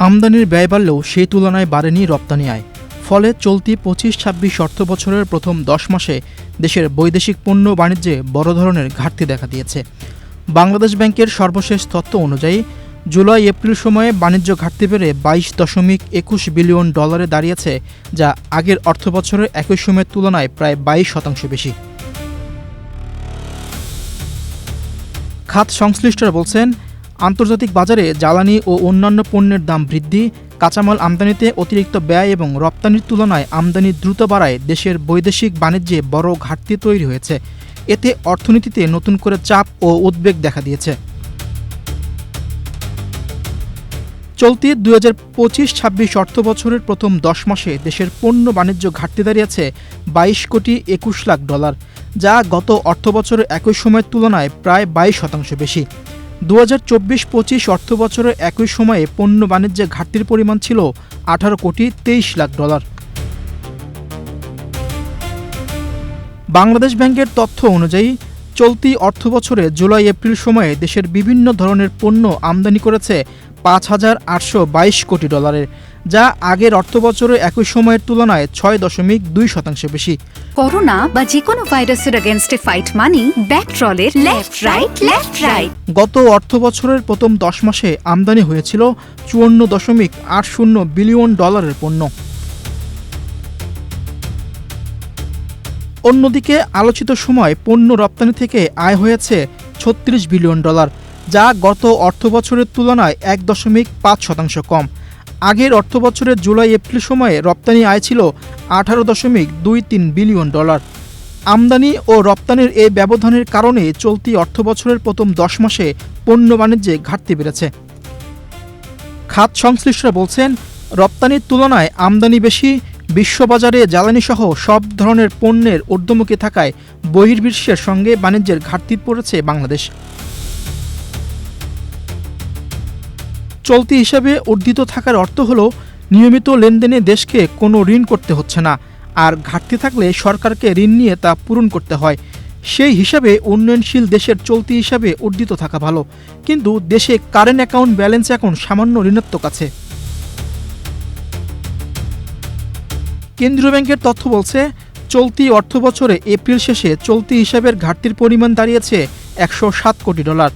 আমদানির ব্যয় বাড়লেও সেই তুলনায় বাড়েনি রপ্তানি আয়। ফলে চলতি ২৫-২৬ অর্থবছরের প্রথম ১০ মাসে দেশের বৈদেশিক পণ্য বাণিজ্যে বড় ধরনের ঘাটতি দেখা দিয়েছে। বাংলাদেশ ব্যাংকের সর্বশেষ তথ্য অনুযায়ী জুলাই-এপ্রিল সময়ে বাণিজ্য ঘাটতি বেড়ে ২২.২১ বিলিয়ন ডলারে দাঁড়িয়েছে, যা আগের অর্থবছরের একই সময়ের তুলনায় প্রায় ২২% বেশি। খাত সংশ্লিষ্টরা বলছেন, আন্তর্জাতিক বাজারে জ্বালানি ও অন্যান্য পণ্যের দাম বৃদ্ধি, কাঁচামাল আমদানিতে অতিরিক্ত ব্যয় এবং রপ্তানির তুলনায় আমদানি দ্রুত বাড়ায় দেশের বৈদেশিক বাণিজ্যে বড় ঘাটতি তৈরি হয়েছে। এতে অর্থনীতিতে নতুন করে চাপ ও উদ্বেগ দেখা দিয়েছে। চলতি ২০২৫-২৬ অর্থবছরের প্রথম ১০ মাসে দেশের পণ্য বাণিজ্য ঘাটতি দাঁড়িয়েছে ২২.২১ লাখ ডলার, যা গত অর্থবছরের একই সময়ের তুলনায় প্রায় ২২% বেশি। ২০২৪-২৫ অর্থবছরের একই সময়ে পণ্য বাণিজ্যে ঘাটতির পরিমাণ ছিল ১৮.২৩ লাখ ডলার। বাংলাদেশ ব্যাংকের তথ্য অনুযায়ী চলতি অর্থবছরে জুলাই-এপ্রিল সময়ে দেশের বিভিন্ন ধরনের পণ্য আমদানি করেছে ৫,৮২২ কোটি ডলারের, যা আগের অর্থবছরের একই সময়ের তুলনায় ৬.২% বেশি। করোনা বা যে কোনো ভাইরাসের এগেইনস্টে ফাইট মানি ব্যাকট্রলের লেফট রাইট। গত অর্থবছরের প্রথম ১০ মাসে আমদানি হয়েছিল ৫৪.৮০ বিলিয়ন ডলারের পণ্য। অন্যদিকে আলোচিত সময় পণ্য রপ্তানি থেকে আয় হয়েছে ৩৬ বিলিয়ন ডলার, যা গত অর্থবছরের তুলনায় ১.৫% কম। আগের অর্থবছরের জুলাই-এপ্রিল সময়ে রপ্তানি আয় ছিল ১৮.২৩ বিলিয়ন ডলার। আমদানি ও রপ্তানির এই ব্যবধানের কারণে চলতি অর্থবছরের প্রথম ১০ মাসে পণ্য বাণিজ্যে ঘাটতি বেড়েছে। খাত সংশ্লিষ্টরা বলছেন, রপ্তানির তুলনায় আমদানি বেশি, বিশ্ববাজারে জ্বালানিসহ সব ধরনের পণ্যের ঊর্ধ্বমুখী থাকায় বহির্বিশ্বের সঙ্গে বাণিজ্যের ঘাটতি পড়েছে বাংলাদেশ। চলতি হিসাবে উদ্ধৃত থাকার অর্থ হল নিয়মিত লেনদেনে দেশকে কোনো ঋণ করতে হচ্ছে না, আর ঘাটতি থাকলে সরকারকে ঋণ নিয়ে তা পূরণ করতে হয়। সেই হিসাবে উন্নয়নশীল দেশের চলতি হিসাবে উদ্ধৃত থাকা ভালো, কিন্তু দেশে কারেন্ট অ্যাকাউন্ট ব্যালেন্স এখন সামান্য ঋণাত্মক আছে। কেন্দ্রীয় ব্যাংকের তথ্য বলছে, চলতি অর্থবছরে এপ্রিল শেষে চলতি হিসাবের ঘাটতির পরিমাণ দাঁড়িয়েছে ১০৭ কোটি ডলার।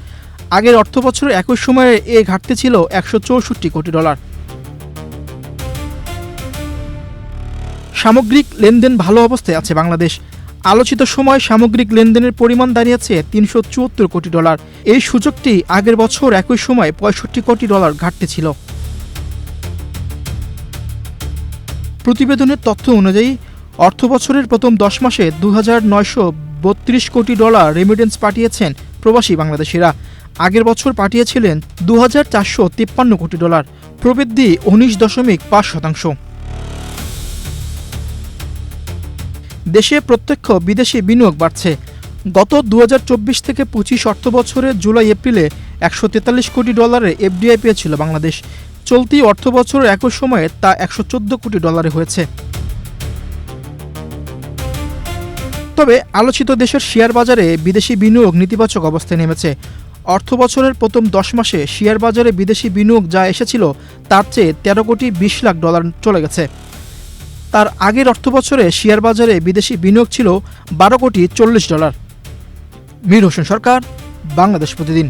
আগের অর্থবছরের একই সময়ে এ ঘাটতি ছিল ১৬৪ কোটি ডলার। সামগ্রিক লেনদেন ভালো অবস্থায় আছে বাংলাদেশ। আলোচিত সময় সামগ্রিক লেনদেনের পরিমাণ দাঁড়িয়েছে ৩৭৪ কোটি ডলার। এই সূচকটি আগের বছর একই সময় ৬৫ কোটি ডলার ঘাটতি ছিল। প্রতিবেদনের তথ্য অনুযায়ী অর্থবছরের প্রথম ১০ মাসে ২,৯৩২ কোটি ডলার রেমিটেন্স পাঠিয়েছেন প্রবাসী বাংলাদেশিরা। আগের বছর পাঠিয়েছিলেন ২,৪৫৩ কোটি ডলার, প্রবৃদ্ধি ১৯.৫%। দেশে প্রত্যক্ষ বিদেশি বিনিয়োগ বাড়ছে। গত ২০২৪ থেকে ২৫ অর্থবছরে জুলাই-এপ্রিলে ১৪৩ কোটি ডলারের এফডিআই পেয়েছিল বাংলাদেশ। চলতি অর্থবছরের একই সময়ে তা ১১৪ কোটি ডলারে হয়েছে। তবে আলোচিত দেশের শেয়ার বাজারে বিদেশি বিনিয়োগ নেতিবাচক অবস্থায় নেমেছে। অর্থবছরের প্রথম ১০ মাসে শেয়ার বাজারে বিদেশি বিনিয়োগ যা এসেছিল তার চেয়ে ১৩.২০ লাখ ডলার চলে গেছে। তার আগের অর্থবছরে শেয়ার বাজারে বিদেশি বিনিয়োগ ছিল ১২.৪০ লাখ ডলার। মীর হোসেন সরকার, বাংলাদেশ প্রতিদিন।